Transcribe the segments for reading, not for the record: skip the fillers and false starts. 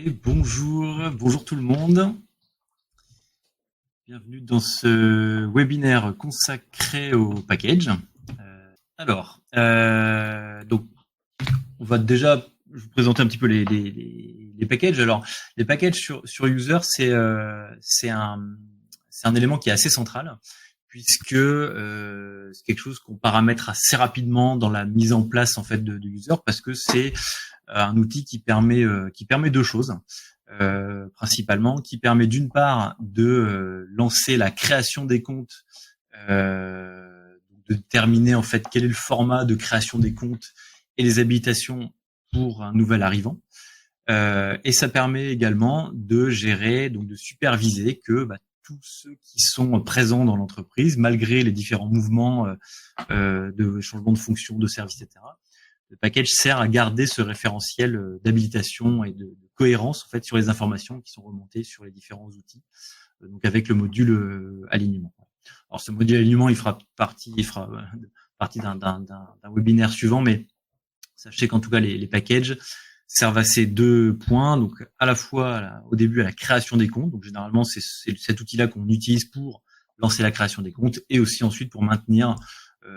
Bonjour tout le monde. Bienvenue dans ce webinaire consacré au package. Donc, on va déjà vous présenter un petit peu les packages. Alors, les packages sur User, c'est un élément qui est assez central puisque c'est quelque chose qu'on paramètre assez rapidement dans la mise en place en fait de User parce que c'est un outil qui permet deux choses. Principalement, qui permet d'une part de lancer la création des comptes, de déterminer en fait quel est le format de création des comptes et les habilitations pour un nouvel arrivant. Et ça permet également de gérer, donc de superviser que tous ceux qui sont présents dans l'entreprise, malgré les différents mouvements de changement de fonction, de service, etc., le package sert à garder ce référentiel d'habilitation et de cohérence en fait sur les informations qui sont remontées sur les différents outils. Donc avec le module alignement. Alors ce module alignement, il fera partie d'un webinaire suivant, mais sachez qu'en tout cas les packages servent à ces deux points. Donc à la fois au début à la création des comptes. Donc généralement c'est cet outil-là qu'on utilise pour lancer la création des comptes et aussi ensuite pour maintenir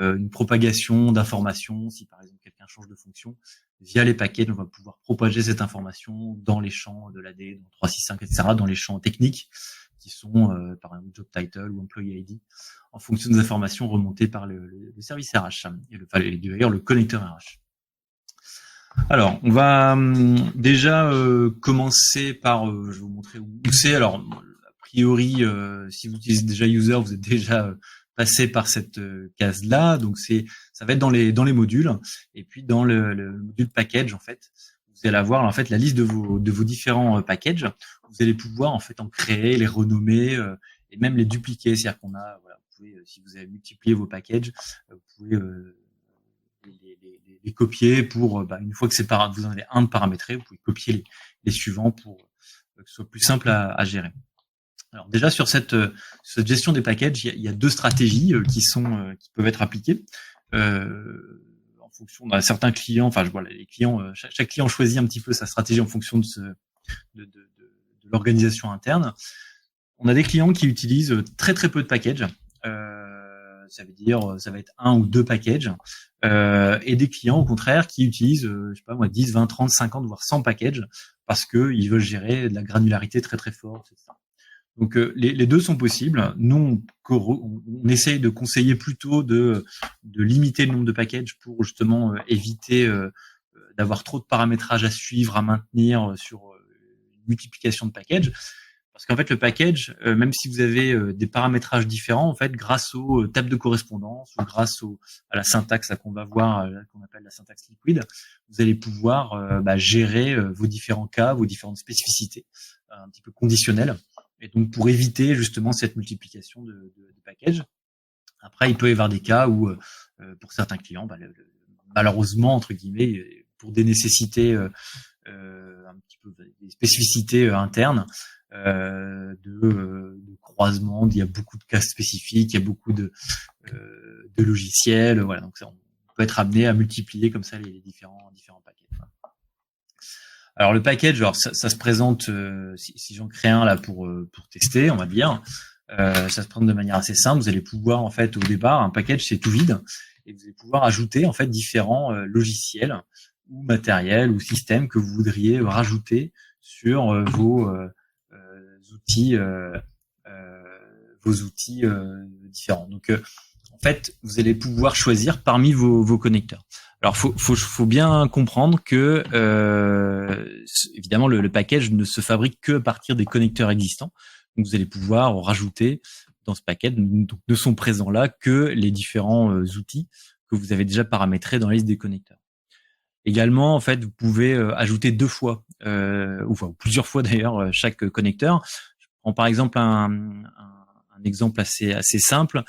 une propagation d'informations. Si par exemple quelqu'un change de fonction, via les packages, on va pouvoir propager cette information dans les champs de l'AD, dans 365, etc., dans les champs techniques qui sont par exemple job title ou employee ID, en fonction des informations remontées par le service RH et d'ailleurs le connecteur RH. Alors, on va déjà commencer par, je vais vous montrer où c'est. Alors, a priori, si vous utilisez déjà User, vous êtes déjà passer par cette case-là, donc ça va être dans les modules, et puis dans le module package en fait, vous allez avoir en fait la liste de vos différents packages. Vous allez pouvoir en fait en créer, les renommer et même les dupliquer, c'est-à-dire qu'on a voilà, vous pouvez si vous avez multiplié vos packages, vous pouvez les copier pour une fois que vous en avez un de paramétré, vous pouvez copier les suivants pour que ce soit plus simple à gérer. Alors déjà sur cette gestion des packages, il y a deux stratégies qui peuvent être appliquées en fonction de certains clients. Enfin, les clients, chaque client choisit un petit peu sa stratégie en fonction de l'organisation interne. On a des clients qui utilisent très peu de packages. Ça veut dire ça va être un ou deux packages et des clients au contraire qui utilisent 10, 20, 30, 50 voire 100 packages parce que ils veulent gérer de la granularité très forte, etc. Donc les deux sont possibles. Nous, on essaye de conseiller plutôt de limiter le nombre de packages pour justement éviter d'avoir trop de paramétrage à suivre, à maintenir sur une multiplication de packages. Parce qu'en fait, le package, même si vous avez des paramétrages différents, en fait, grâce aux tables de correspondance ou grâce à la syntaxe qu'on va voir, qu'on appelle la syntaxe liquide, vous allez pouvoir gérer vos différents cas, vos différentes spécificités, un petit peu conditionnelles. Et donc, pour éviter justement cette multiplication de packages. Après, il peut y avoir des cas où, pour certains clients, malheureusement, entre guillemets, pour des nécessités, un petit peu des spécificités internes, de croisement, il y a beaucoup de cas spécifiques, il y a beaucoup de logiciels, voilà. Donc, ça, on peut être amené à multiplier comme ça les différents packages. Alors le package, ça se présente, si j'en crée un là pour tester, on va dire, ça se présente de manière assez simple. Vous allez pouvoir en fait au départ, un package c'est tout vide et vous allez pouvoir ajouter en fait différents logiciels ou matériels ou systèmes que vous voudriez rajouter sur vos outils différents. Donc en fait, vous allez pouvoir choisir parmi vos connecteurs. Alors, faut bien comprendre que évidemment le package ne se fabrique que à partir des connecteurs existants. Donc, vous allez pouvoir rajouter dans ce package, donc ne sont présents là que les différents outils que vous avez déjà paramétrés dans la liste des connecteurs. Également, en fait, vous pouvez ajouter deux fois, ou plusieurs fois d'ailleurs, chaque connecteur. Je prends par exemple un exemple assez simple.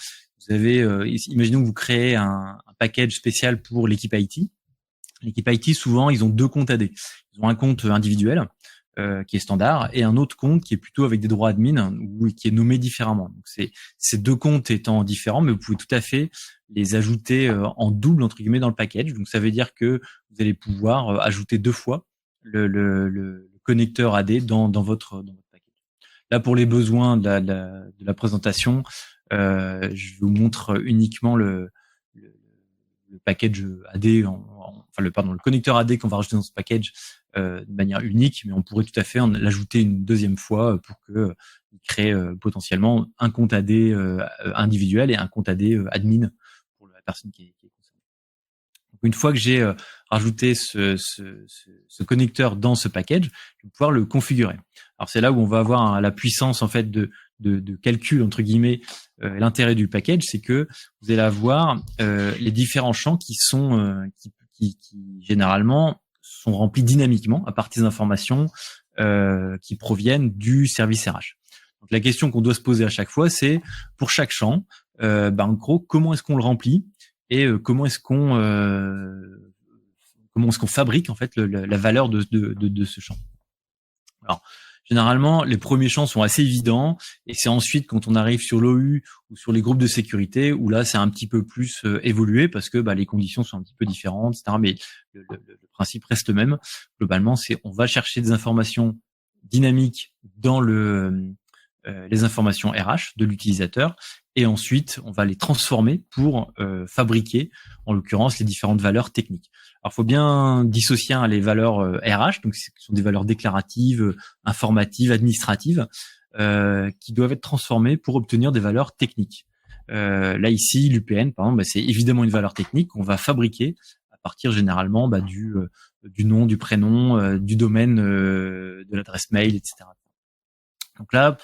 Vous avez, imaginons que vous créez un package spécial pour l'équipe IT. L'équipe IT, souvent, ils ont deux comptes AD. Ils ont un compte individuel qui est standard et un autre compte qui est plutôt avec des droits admin ou qui est nommé différemment. Donc, ces deux comptes étant différents, mais vous pouvez tout à fait les ajouter en double entre guillemets dans le package. Donc, ça veut dire que vous allez pouvoir ajouter deux fois le connecteur AD dans votre package. Là, pour les besoins de la présentation, je vous montre uniquement le package AD, le connecteur AD qu'on va rajouter dans ce package de manière unique, mais on pourrait tout à fait l'ajouter une deuxième fois pour que il crée potentiellement un compte AD individuel et un compte AD admin pour la personne qui est concernée. Donc, une fois que j'ai rajouté ce connecteur dans ce package, je vais pouvoir le configurer. Alors c'est là où on va avoir la puissance en fait de calcul entre guillemets. L'intérêt du package, c'est que vous allez avoir les différents champs qui sont qui généralement sont remplis dynamiquement à partir d'informations qui proviennent du service RH. Donc la question qu'on doit se poser à chaque fois, c'est pour chaque champ, en gros, comment est-ce qu'on le remplit et comment est-ce qu'on fabrique en fait la valeur de ce champ. Alors généralement, les premiers champs sont assez évidents et c'est ensuite quand on arrive sur l'OU ou sur les groupes de sécurité où là c'est un petit peu plus évolué parce que les conditions sont un petit peu différentes, etc. Mais le principe reste le même. Globalement, c'est on va chercher des informations dynamiques dans les informations RH de l'utilisateur et ensuite on va les transformer pour fabriquer en l'occurrence les différentes valeurs techniques. Alors, faut bien dissocier les valeurs RH, donc ce sont des valeurs déclaratives, informatives, administratives, qui doivent être transformées pour obtenir des valeurs techniques. Là ici, l'UPN, par exemple, c'est évidemment une valeur technique qu'on va fabriquer à partir généralement du nom, du prénom, du domaine, de l'adresse mail, etc. Donc là,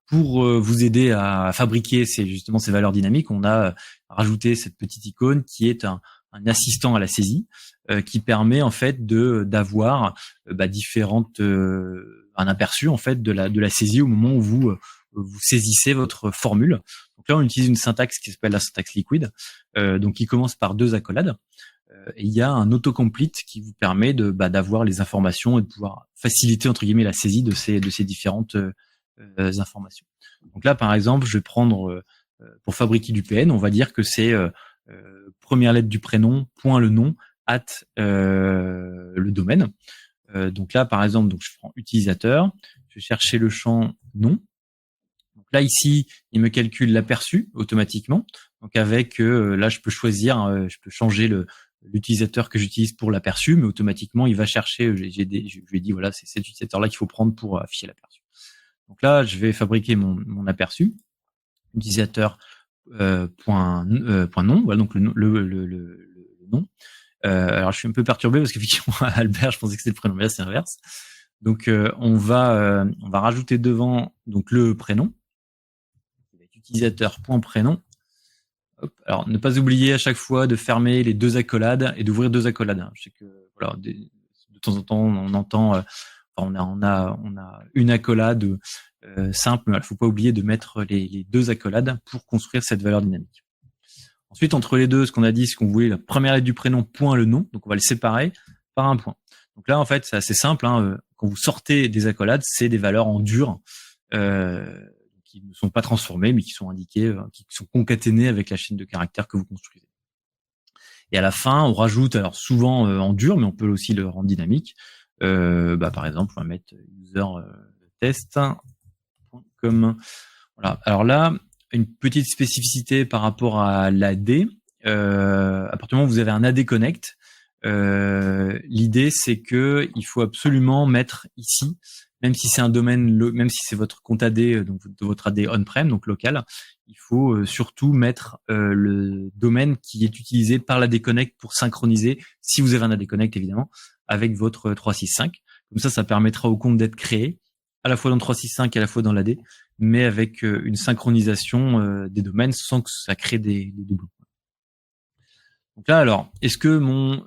pour vous aider à fabriquer ces valeurs dynamiques, on a rajouté cette petite icône qui est un assistant à la saisie qui permet en fait d'avoir différentes un aperçu en fait de la saisie au moment où vous saisissez votre formule. Donc là on utilise une syntaxe qui s'appelle la syntaxe liquide, donc qui commence par 2 accolades. Et il y a un autocomplete qui vous permet d'avoir les informations et de pouvoir faciliter entre guillemets la saisie de ces différentes informations. Donc là par exemple je vais prendre pour fabriquer du PN, on va dire que c'est première lettre du prénom, point le nom, le domaine. Donc là, par exemple, je prends utilisateur, je vais chercher le champ nom. Donc là, ici, il me calcule l'aperçu automatiquement. Donc avec, là, je peux choisir, je peux changer l'utilisateur que j'utilise pour l'aperçu, mais automatiquement, il va chercher, je lui ai dit, voilà, c'est cet utilisateur-là qu'il faut prendre pour afficher l'aperçu. Donc là, je vais fabriquer mon aperçu. Utilisateur point nom, voilà donc le nom. Alors je suis un peu perturbé parce qu'effectivement Albert, je pensais que c'était le prénom, mais là c'est l'inverse. Donc on va rajouter devant donc le prénom, utilisateur point prénom. Hop. Alors ne pas oublier à chaque fois de fermer les 2 accolades et d'ouvrir 2 accolades. Je sais que voilà, de temps en temps on entend, on a une accolade simple, mais il ne faut pas oublier de mettre les 2 accolades pour construire cette valeur dynamique. Ensuite, entre les deux, ce qu'on a dit, c'est qu'on voulait la première lettre du prénom, point le nom, donc on va le séparer par un point. Donc là, en fait, c'est assez simple. Quand vous sortez des accolades, c'est des valeurs en dur qui ne sont pas transformées, mais qui sont indiquées, qui sont concaténées avec la chaîne de caractères que vous construisez. Et à la fin, on rajoute, alors souvent en dur, mais on peut aussi le rendre dynamique. Par exemple, on va mettre user test. Comme voilà. Alors là, une petite spécificité par rapport à l'AD. À partir du moment où vous avez un AD Connect, l'idée c'est que il faut absolument mettre ici, même si c'est un domaine, même si c'est votre compte AD, donc votre AD on-prem, donc local, il faut surtout mettre le domaine qui est utilisé par l'AD Connect pour synchroniser, si vous avez un AD Connect évidemment, avec votre 365. Comme ça permettra au compte d'être créé à la fois dans 365 et à la fois dans l'AD, mais avec une synchronisation des domaines sans que ça crée des doublons. Donc là, alors, est-ce que mon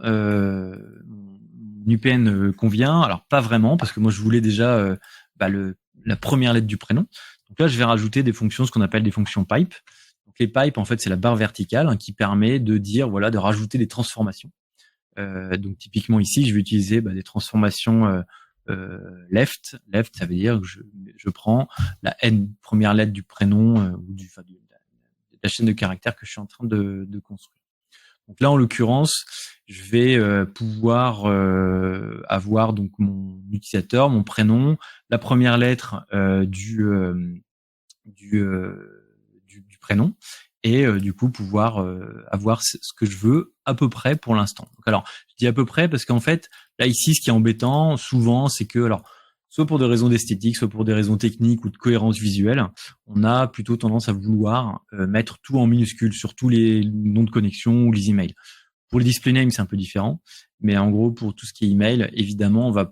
UPN convient? Alors pas vraiment, parce que moi je voulais déjà la première lettre du prénom. Donc là, je vais rajouter des fonctions, ce qu'on appelle des fonctions pipe. Donc les pipes, en fait, c'est la barre verticale qui permet de dire, voilà, de rajouter des transformations. Donc typiquement ici, je vais utiliser des transformations left, ça veut dire que je prends la première lettre du prénom ou de la chaîne de caractères que je suis en train de construire. Donc là, en l'occurrence, je vais pouvoir avoir donc mon utilisateur, mon prénom, la première lettre du prénom, et du coup pouvoir avoir ce que je veux à peu près pour l'instant. Donc alors, je dis à peu près parce qu'en fait, là ici, ce qui est embêtant souvent, c'est que alors soit pour des raisons d'esthétique, soit pour des raisons techniques ou de cohérence visuelle, on a plutôt tendance à vouloir mettre tout en minuscule sur tous les noms de connexion ou les emails. Pour le display name, c'est un peu différent, mais en gros, pour tout ce qui est email, évidemment, on va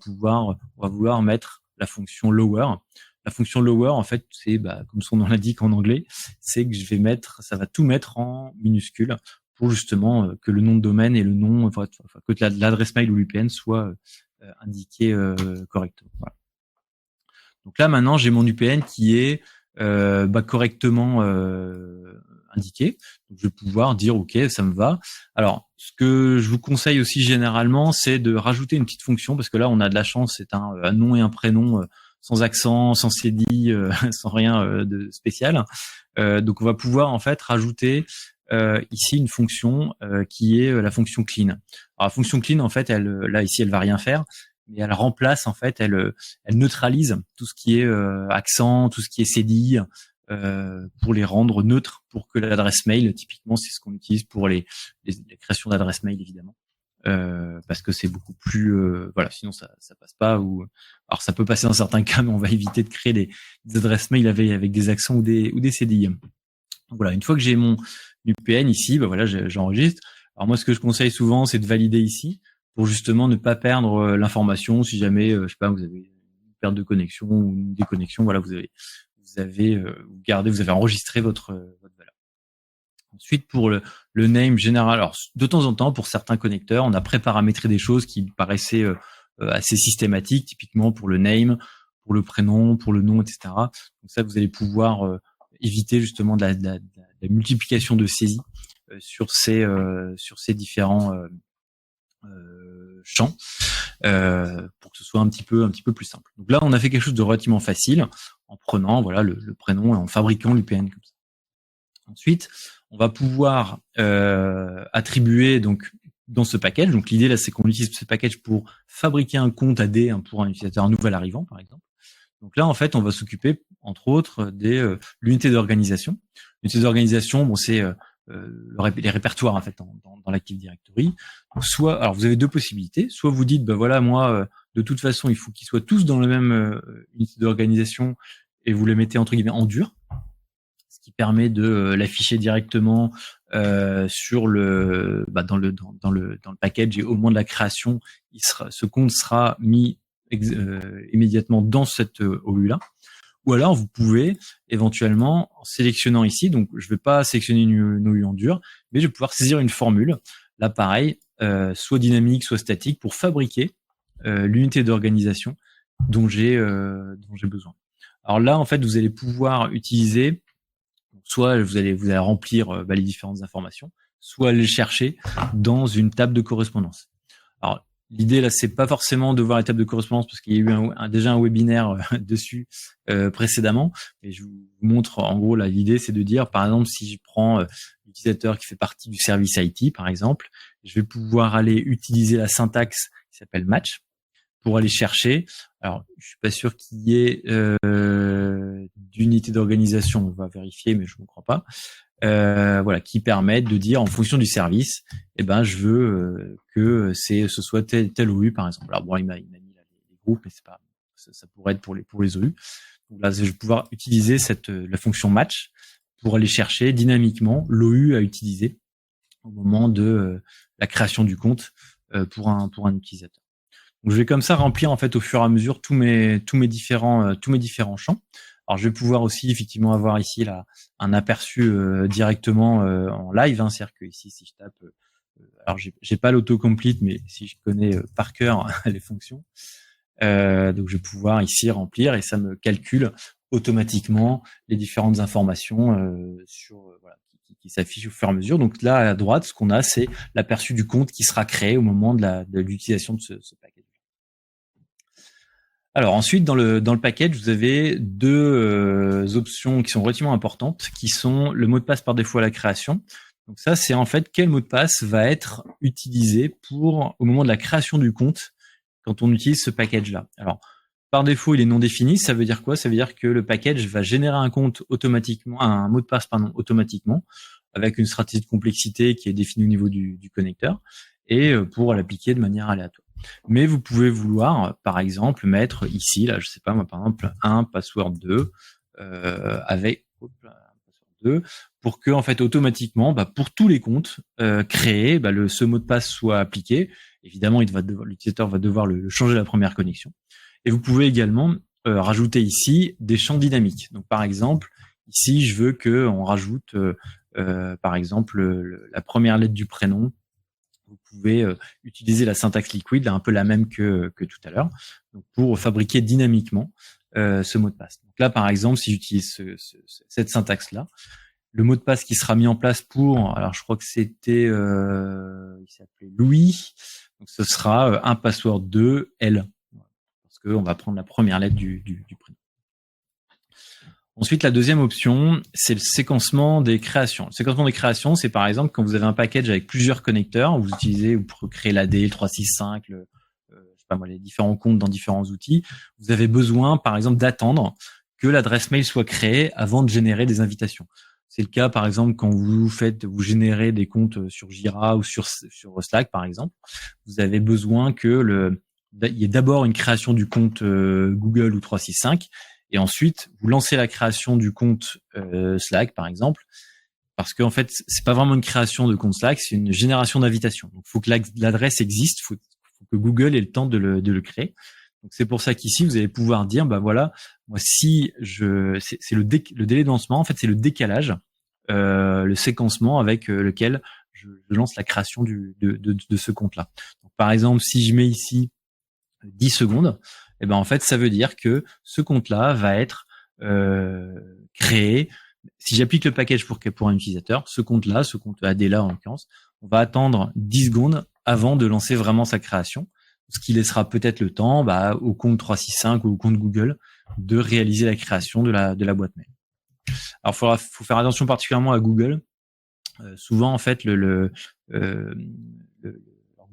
vouloir mettre la fonction lower. La fonction lower, en fait, c'est, comme son nom l'indique en anglais, c'est que ça va tout mettre en minuscule pour justement que le nom de domaine et le nom, que l'adresse mail ou l'UPN soit indiqué correctement. Voilà. Donc là, maintenant, j'ai mon UPN qui est correctement indiqué. Donc, je vais pouvoir dire OK, ça me va. Alors, ce que je vous conseille aussi généralement, c'est de rajouter une petite fonction parce que là, on a de la chance, c'est un nom et un prénom sans accent, sans cédille, sans rien de spécial. Donc, on va pouvoir en fait rajouter ici une fonction qui est la fonction clean. Alors, la fonction clean, en fait, là ici, elle va rien faire, mais elle remplace en fait, elle neutralise tout ce qui est accent, tout ce qui est cédille, pour les rendre neutres, pour que l'adresse mail, typiquement, c'est ce qu'on utilise pour les créations d'adresse mail, évidemment, parce que c'est beaucoup plus, sinon ça passe pas. Ou alors ça peut passer dans certains cas, mais on va éviter de créer des adresses mail avec des accents ou des cédilles. Donc voilà, une fois que j'ai mon UPN ici, j'enregistre. Alors moi, ce que je conseille souvent, c'est de valider ici pour justement ne pas perdre l'information. Si jamais, je sais pas, vous avez une perte de connexion ou une déconnexion, voilà, vous avez enregistré votre valeur. Ensuite, pour le name général, alors de temps en temps, pour certains connecteurs, on a préparamétré des choses qui paraissaient assez systématiques, typiquement pour le name, pour le prénom, pour le nom, etc. Donc ça, vous allez pouvoir éviter justement de la multiplication de saisies sur ces différents champs, pour que ce soit un petit peu plus simple. Donc là, on a fait quelque chose de relativement facile en prenant le prénom et en fabriquant l'UPN comme ça. Ensuite, on va pouvoir attribuer donc dans ce package. Donc l'idée là, c'est qu'on utilise ce package pour fabriquer un compte AD pour un utilisateur nouvel arrivant, par exemple. Donc là, en fait, on va s'occuper, entre autres, de l'unité d'organisation. L'unité d'organisation, c'est les répertoires en fait dans l'Active Directory. Donc, alors vous avez deux possibilités. Soit vous dites, moi, de toute façon, il faut qu'ils soient tous dans la même unité d'organisation et vous les mettez entre guillemets en dur, ce qui permet de l'afficher directement sur dans le package, et au moment de la création, ce compte sera mis immédiatement dans cette OU là. Ou alors vous pouvez éventuellement, en sélectionnant ici, donc je ne vais pas sélectionner une OU en dur, mais je vais pouvoir saisir une formule, là pareil, soit dynamique, soit statique, pour fabriquer l'unité d'organisation dont j'ai besoin. Alors là, en fait, vous allez pouvoir utiliser, soit vous allez remplir les différentes informations, soit aller chercher dans une table de correspondance. Alors, l'idée là, c'est pas forcément de voir la table de correspondance parce qu'il y a eu déjà un webinaire dessus précédemment. Et je vous montre en gros là, l'idée, c'est de dire, par exemple, si je prends l'utilisateur qui fait partie du service IT, par exemple, je vais pouvoir aller utiliser la syntaxe qui s'appelle match pour aller chercher. Alors, je suis pas sûr qu'il y ait d'unité d'organisation. On va vérifier, mais je ne crois pas. Qui permettent de dire en fonction du service, je veux que ce soit tel OU par exemple. Alors bon, il m'a mis les groupes, mais c'est pas, ça pourrait être pour les OU. Donc là, je vais pouvoir utiliser la fonction match pour aller chercher dynamiquement l'OU à utiliser au moment de la création du compte pour un utilisateur. Donc je vais comme ça remplir en fait au fur et à mesure tous mes différents champs. Alors je vais pouvoir aussi effectivement avoir ici là un aperçu directement en live, hein, c'est-à-dire que ici si je tape, alors j'ai pas l'autocomplete, mais si je connais par cœur les fonctions, donc je vais pouvoir ici remplir et ça me calcule automatiquement les différentes informations qui s'affichent au fur et à mesure. Donc là à droite, ce qu'on a, c'est l'aperçu du compte qui sera créé au moment de l'utilisation de ce package. Alors ensuite, dans le package, vous avez deux options qui sont relativement importantes, qui sont le mot de passe par défaut à la création. Donc ça, c'est en fait quel mot de passe va être utilisé au moment de la création du compte quand on utilise ce package-là. Alors, par défaut, il est non défini. Ça veut dire quoi? Ça veut dire que le package va générer un compte automatiquement, un mot de passe, automatiquement, avec une stratégie de complexité qui est définie au niveau du connecteur, et pour l'appliquer de manière aléatoire. Mais vous pouvez vouloir, par exemple, mettre ici, là, je sais pas moi, par exemple, un password 2 avec password 2, pour que en fait automatiquement, pour tous les comptes créés, ce mot de passe soit appliqué. Évidemment, l'utilisateur va devoir le changer à la première connexion. Et vous pouvez également rajouter ici des champs dynamiques. Donc par exemple, ici, je veux que on rajoute par exemple la première lettre du prénom. Vous pouvez utiliser la syntaxe liquide, un peu la même que tout à l'heure, pour fabriquer dynamiquement ce mot de passe. Donc là, par exemple, si j'utilise cette syntaxe-là, le mot de passe qui sera mis en place alors je crois que c'était, il s'appelait Louis, donc ce sera un password 2 L, parce qu'on va prendre la première lettre du prénom. Ensuite, la deuxième option, c'est le séquencement des créations. Le séquencement des créations, c'est par exemple quand vous avez un package avec plusieurs connecteurs, vous utilisez pour créer l'AD, le 365, je sais pas moi, les différents comptes dans différents outils, vous avez besoin, par exemple, d'attendre que l'adresse mail soit créée avant de générer des invitations. C'est le cas, par exemple, quand vous générez des comptes sur Jira ou sur Slack, par exemple. Vous avez besoin il y ait d'abord une création du compte Google ou 365, et ensuite vous lancez la création du compte Slack, par exemple, parce qu'en fait, c'est pas vraiment une création de compte Slack, c'est une génération d'invitation. Donc, il faut que l'adresse existe, faut que Google ait le temps de le créer. Donc, c'est pour ça qu'ici, vous allez pouvoir dire, voilà, moi, c'est le délai de lancement, en fait, c'est le décalage, le séquencement avec lequel je lance la création de ce compte-là. Donc, par exemple, si je mets ici 10 secondes, en fait, ça veut dire que ce compte-là va être créé. Si j'applique le package pour un utilisateur, ce compte AD-là en l'occurrence, on va attendre 10 secondes avant de lancer vraiment sa création, ce qui laissera peut-être le temps au compte 365 ou au compte Google de réaliser la création de la boîte mail. Alors, faut faire attention particulièrement à Google. Souvent, en fait,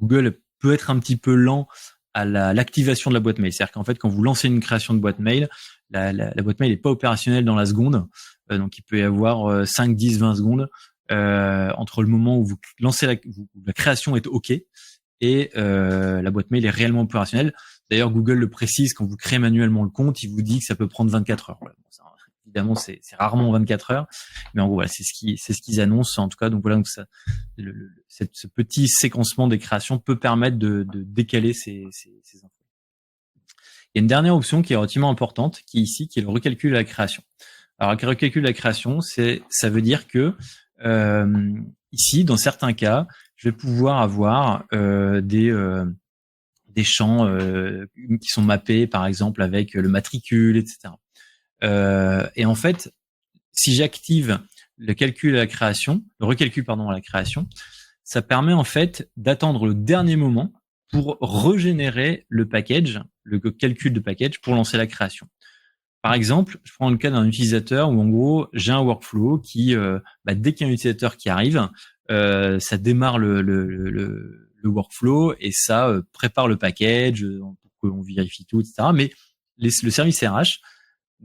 Google peut être un petit peu lent à l'activation de la boîte mail. C'est-à-dire qu'en fait, quand vous lancez une création de boîte mail, la boîte mail n'est pas opérationnelle dans la seconde. Donc, il peut y avoir 5, 10, 20 secondes entre le moment où vous lancez la création est OK et la boîte mail est réellement opérationnelle. D'ailleurs, Google le précise, quand vous créez manuellement le compte, il vous dit que ça peut prendre 24 heures. Voilà. Évidemment, c'est rarement 24 heures, mais en gros, voilà, c'est ce qu'ils annoncent en tout cas. Donc voilà, ce petit séquencement des créations peut permettre de décaler ces infos. Il y a une dernière option qui est relativement importante, qui est ici, qui est le recalcul de la création. Alors, le recalcul de la création, ça veut dire que ici, dans certains cas, je vais pouvoir avoir des champs qui sont mappés, par exemple, avec le matricule, etc. Et en fait, si j'active le recalcul à la création, ça permet en fait d'attendre le dernier moment pour régénérer le package, le calcul de package pour lancer la création. Par exemple, je prends le cas d'un utilisateur où en gros j'ai un workflow qui, dès qu'il y a un utilisateur qui arrive, ça démarre le workflow et ça prépare le package pour qu'on vérifie tout, etc. Mais le service RH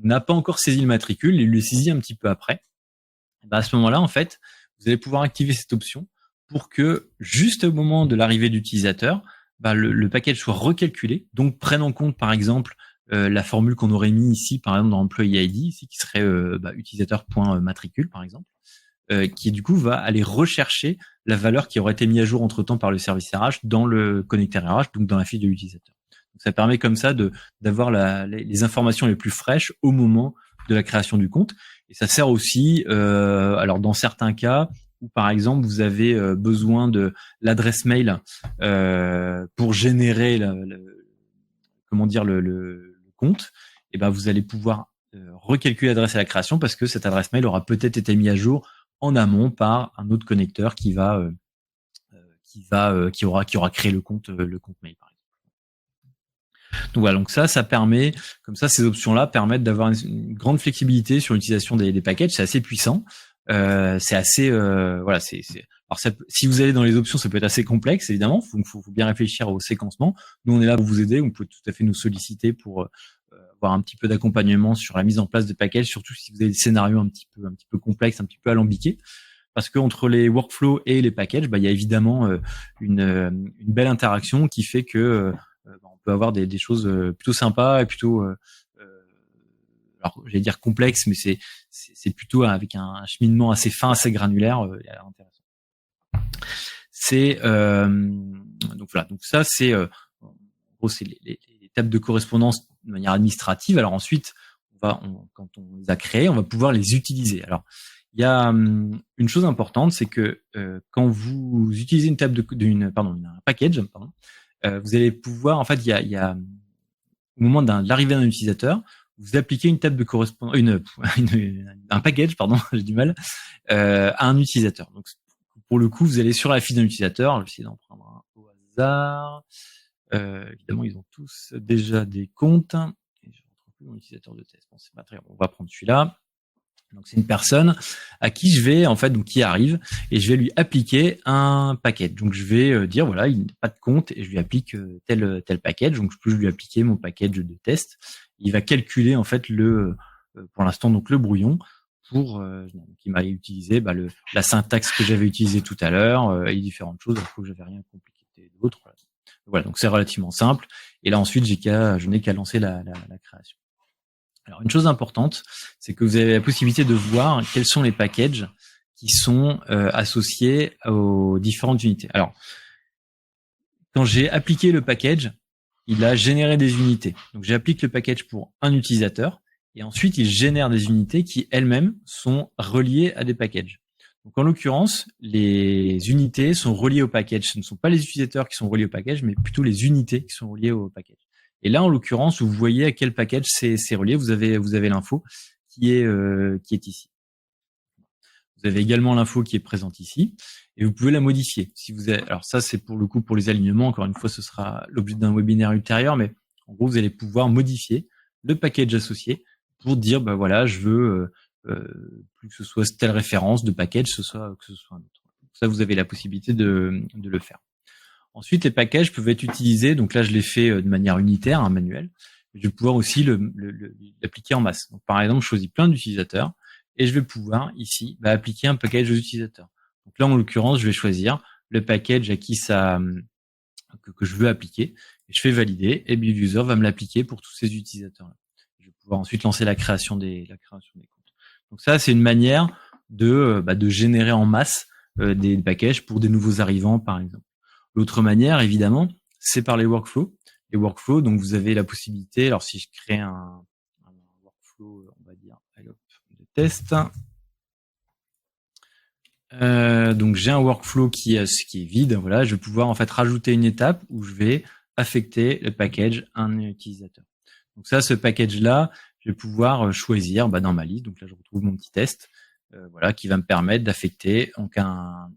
n'a pas encore saisi le matricule, il le saisit un petit peu après. À ce moment-là, en fait, vous allez pouvoir activer cette option pour que, juste au moment de l'arrivée de l'utilisateur, le package soit recalculé, donc prenne en compte, par exemple, la formule qu'on aurait mis ici, par exemple, dans Employee ID, ici, qui serait utilisateur.matricule, par exemple, qui, du coup, va aller rechercher la valeur qui aurait été mise à jour entre-temps par le service RH dans le connecteur RH, donc dans la fiche de l'utilisateur. Donc, ça permet comme ça d'avoir les informations les plus fraîches au moment de la création du compte. Et ça sert aussi, alors dans certains cas, où par exemple vous avez besoin de l'adresse mail pour générer le compte, et vous allez pouvoir recalculer l'adresse à la création parce que cette adresse mail aura peut-être été mise à jour en amont par un autre connecteur qui aura créé le compte mail, par exemple. Donc voilà, donc ça permet, comme ça, ces options-là permettent d'avoir une grande flexibilité sur l'utilisation des packages. C'est assez puissant. C'est assez voilà, alors si vous allez dans les options, ça peut être assez complexe évidemment. Faut bien réfléchir au séquencement. Nous, on est là pour vous aider. Vous pouvez tout à fait nous solliciter pour avoir un petit peu d'accompagnement sur la mise en place de packages, surtout si vous avez des scénarios un petit peu complexes, un petit peu alambiqués. Parce que entre les workflows et les packages, il y a évidemment une belle interaction qui fait que on peut avoir des choses plutôt sympas et plutôt alors j'allais dire complexe, mais c'est plutôt avec un cheminement assez fin, assez granulaire, intéressant. C'est donc voilà, donc ça c'est en gros c'est les tables de correspondance de manière administrative. Alors ensuite, quand on les a créées, on va pouvoir les utiliser. Alors il y a une chose importante, c'est que quand vous utilisez une table un package, vous allez pouvoir, en fait, il y a au moment de l'arrivée d'un utilisateur, vous appliquez une table de correspondance, un package, j'ai du mal, à un utilisateur. Donc, pour le coup, vous allez sur la fiche d'un utilisateur. Je vais essayer d'en prendre un au hasard. Évidemment, ils ont tous déjà des comptes. Et je ne retrouve plus mon utilisateur de test. Bon, c'est pas très grave. On va prendre celui-là. Donc, c'est une personne à qui je vais, en fait, donc qui arrive, et je vais lui appliquer un package. Donc, je vais dire, voilà, il n'a pas de compte, et je lui applique tel package. Donc, je peux lui appliquer mon package de test. Il va calculer, en fait, pour l'instant, donc le brouillon pour qui m'a utilisé la syntaxe que j'avais utilisée tout à l'heure et différentes choses. Alors que j'avais rien compliqué d'autre. Voilà, donc c'est relativement simple. Et là, ensuite, je n'ai qu'à lancer la création. Alors, une chose importante, c'est que vous avez la possibilité de voir quels sont les packages qui sont associés aux différentes unités. Alors, quand j'ai appliqué le package, il a généré des unités. Donc, j'applique le package pour un utilisateur et ensuite, il génère des unités qui elles-mêmes sont reliées à des packages. Donc, en l'occurrence, les unités sont reliées au package. Ce ne sont pas les utilisateurs qui sont reliés au package, mais plutôt les unités qui sont reliées au package. Et là, en l'occurrence, vous voyez à quel package c'est relié. Vous avez l'info qui est ici. Vous avez également l'info qui est présente ici, et vous pouvez la modifier. Alors ça, c'est pour le coup pour les alignements. Encore une fois, ce sera l'objet d'un webinaire ultérieur, mais en gros, vous allez pouvoir modifier le package associé pour dire, voilà, je veux plus que ce soit telle référence de package, que ce soit un autre. Ça, vous avez la possibilité de le faire. Ensuite, les packages peuvent être utilisés. Donc là, je l'ai fait de manière unitaire, un manuel. Je vais pouvoir aussi l'appliquer en masse. Donc, par exemple, je choisis plein d'utilisateurs et je vais pouvoir ici appliquer un package aux utilisateurs. Donc là, en l'occurrence, je vais choisir le package à qui que je veux appliquer. Et je fais valider et Build User va me l'appliquer pour tous ces utilisateurs-là. Je vais pouvoir ensuite lancer la création des comptes. Donc ça, c'est une manière de générer en masse des packages pour des nouveaux arrivants, par exemple. L'autre manière, évidemment, c'est par les workflows. Les workflows, donc vous avez la possibilité, alors si je crée un workflow, on va dire, de test. Donc j'ai un workflow qui est vide. Voilà, je vais pouvoir en fait rajouter une étape où je vais affecter le package à un utilisateur. Donc ça, ce package-là, je vais pouvoir choisir dans ma liste. Donc là, je retrouve mon petit test, qui va me permettre d'affecter donc un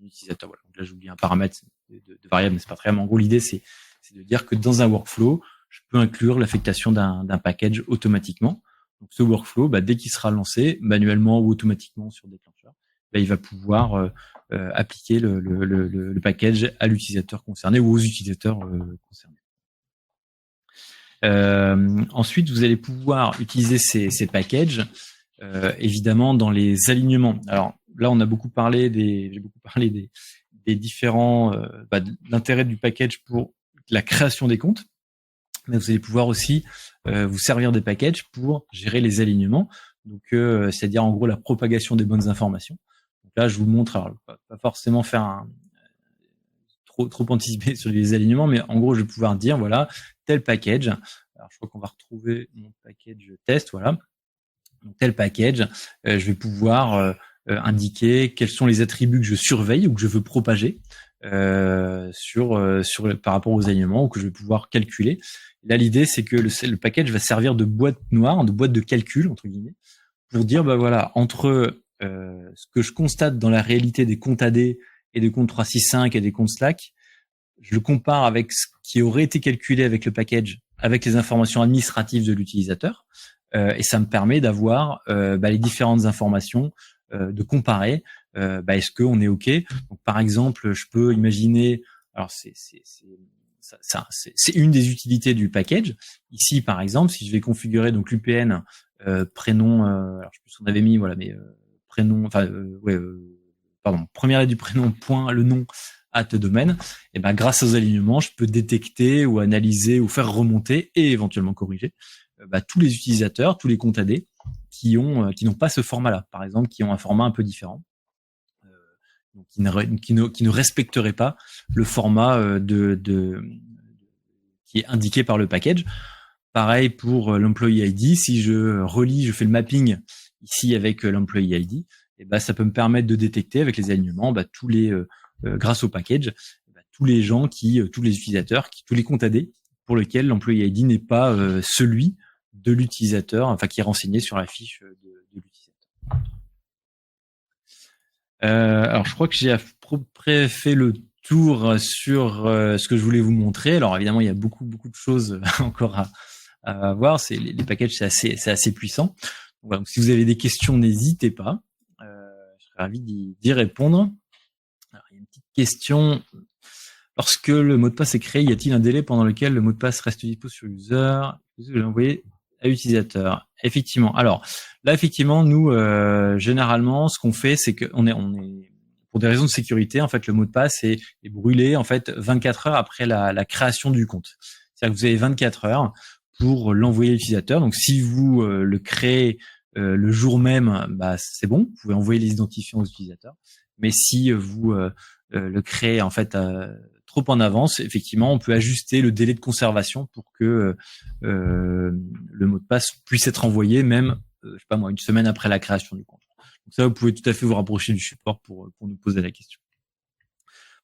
utilisateur. Voilà. Donc là, j'oublie un paramètre de variable, mais c'est pas très grave. En gros, l'idée, c'est de dire que dans un workflow, je peux inclure l'affectation d'un package automatiquement. Donc ce workflow, dès qu'il sera lancé, manuellement ou automatiquement sur déclencheur, il va pouvoir appliquer le package à l'utilisateur concerné ou aux utilisateurs concernés. Ensuite, vous allez pouvoir utiliser ces packages évidemment dans les alignements. Alors là, on a j'ai beaucoup parlé des différents de l'intérêt du package pour la création des comptes, mais vous allez pouvoir aussi vous servir des packages pour gérer les alignements. Donc c'est-à-dire en gros la propagation des bonnes informations. Donc là, je vous montre, alors pas forcément faire trop anticiper sur les alignements, mais en gros, je vais pouvoir dire voilà, tel package. Alors je crois qu'on va retrouver mon package test, voilà. Donc tel package, je vais pouvoir indiquer quels sont les attributs que je surveille ou que je veux propager par rapport aux alignements ou que je vais pouvoir calculer. Et là, l'idée, c'est que le package va servir de boîte noire, de boîte de calcul, entre guillemets, pour dire, voilà, entre ce que je constate dans la réalité des comptes AD et des comptes 365 et des comptes Slack, je le compare avec ce qui aurait été calculé avec le package, avec les informations administratives de l'utilisateur. et ça me permet d'avoir les différentes informations, de comparer. Est-ce qu'on est OK? Donc, par exemple, je peux imaginer, alors c'est une des utilités du package. Ici, par exemple, si je vais configurer donc l'UPN prénom, alors je sais plus ce qu'on avait mis, voilà, mais prénom, première lettre du prénom, point, le nom, @domaine. Et grâce aux alignements, je peux détecter ou analyser ou faire remonter et éventuellement corriger tous les utilisateurs, tous les comptes AD qui n'ont pas ce format-là, par exemple, qui ont un format un peu différent. Donc qui ne respecterait pas le format qui est indiqué par le package. Pareil pour l'employee ID, si je fais le mapping ici avec l'employee ID, ça peut me permettre de détecter avec les alignements tous les grâce au package, tous les gens tous les utilisateurs, tous les comptes AD pour lesquels l'employee ID n'est pas celui de l'utilisateur, enfin qui est renseigné sur la fiche de l'utilisateur. Alors je crois que j'ai à peu près fait le tour sur ce que je voulais vous montrer. Alors évidemment il y a beaucoup de choses encore à voir. Les packages c'est assez puissant. Donc si vous avez des questions, n'hésitez pas. Je serais ravi d'y répondre. Alors, il y a une petite question. Lorsque le mot de passe est créé, y a-t-il un délai pendant lequel le mot de passe reste dispo sur user? Vous l'envoyez à l'utilisateur. Effectivement. Alors là, effectivement, nous généralement, ce qu'on fait, c'est que on est pour des raisons de sécurité, en fait, le mot de passe est brûlé en fait 24 heures après la création du compte. C'est-à-dire que vous avez 24 heures pour l'envoyer à l'utilisateur. Donc, si vous le créez le jour même, c'est bon, vous pouvez envoyer les identifiants aux utilisateurs. Mais si vous le créez en fait trop en avance, effectivement, on peut ajuster le délai de conservation pour que le mot de passe puisse être envoyé même, je sais pas moi, une semaine après la création du compte. Donc ça, vous pouvez tout à fait vous rapprocher du support pour nous poser la question.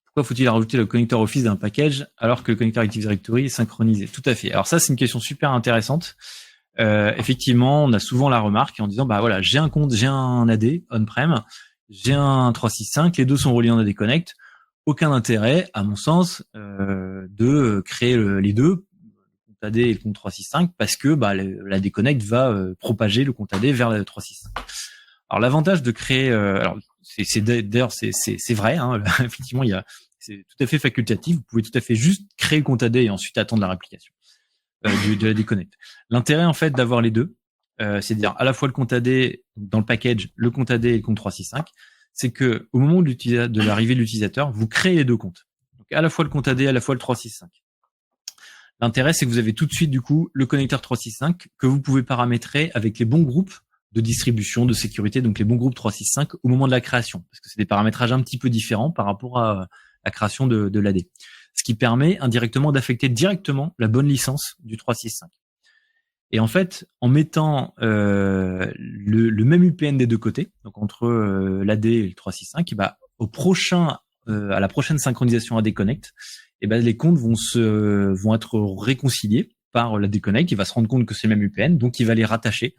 Pourquoi faut-il rajouter le connecteur Office d'un package alors que le connecteur Active Directory est synchronisé? Tout à fait. Alors ça, c'est une question super intéressante. Effectivement, on a souvent la remarque en disant, voilà, j'ai un compte, j'ai un AD on-prem, j'ai un 365, les deux sont reliés en AD Connect. Aucun intérêt, à mon sens, de créer les deux, le compte AD et le compte 365, parce que l'AD Connect va propager le compte AD vers le 365. Alors l'avantage de créer, alors d'ailleurs c'est vrai, hein, effectivement c'est tout à fait facultatif. Vous pouvez tout à fait juste créer le compte AD et ensuite attendre la réplication de l'AD Connect. L'intérêt en fait d'avoir les deux, c'est-à-dire à la fois le compte AD dans le package, le compte AD et le compte 365, c'est que au moment de l'arrivée de l'utilisateur, vous créez les deux comptes. Donc à la fois le compte AD, à la fois le 365. L'intérêt, c'est que vous avez tout de suite du coup le connecteur 365 que vous pouvez paramétrer avec les bons groupes de distribution, de sécurité, donc les bons groupes 365 au moment de la création, parce que c'est des paramétrages un petit peu différents par rapport à la création de l'AD. Ce qui permet indirectement d'affecter directement la bonne licence du 365. Et en fait, en mettant le même UPN des deux côtés, donc entre l'AD et le 365, à la prochaine synchronisation AD Connect, les comptes vont être réconciliés par l'AD Connect. Il va se rendre compte que c'est le même UPN, donc il va les rattacher.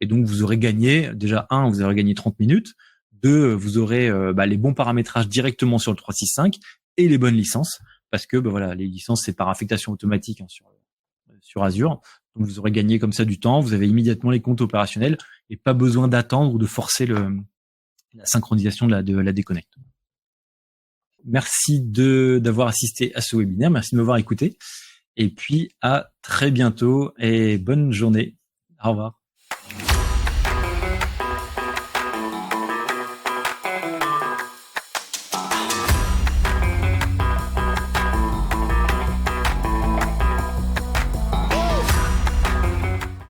Et donc, vous aurez gagné, déjà, vous aurez gagné 30 minutes. 2, vous aurez les bons paramétrages directement sur le 365 et les bonnes licences, parce que les licences, c'est par affectation automatique sur Azure. Donc, vous aurez gagné comme ça du temps. Vous avez immédiatement les comptes opérationnels et pas besoin d'attendre ou de forcer la synchronisation de la déconnect. Merci d'avoir assisté à ce webinaire. Merci de m'avoir écouté. Et puis, à très bientôt et bonne journée. Au revoir.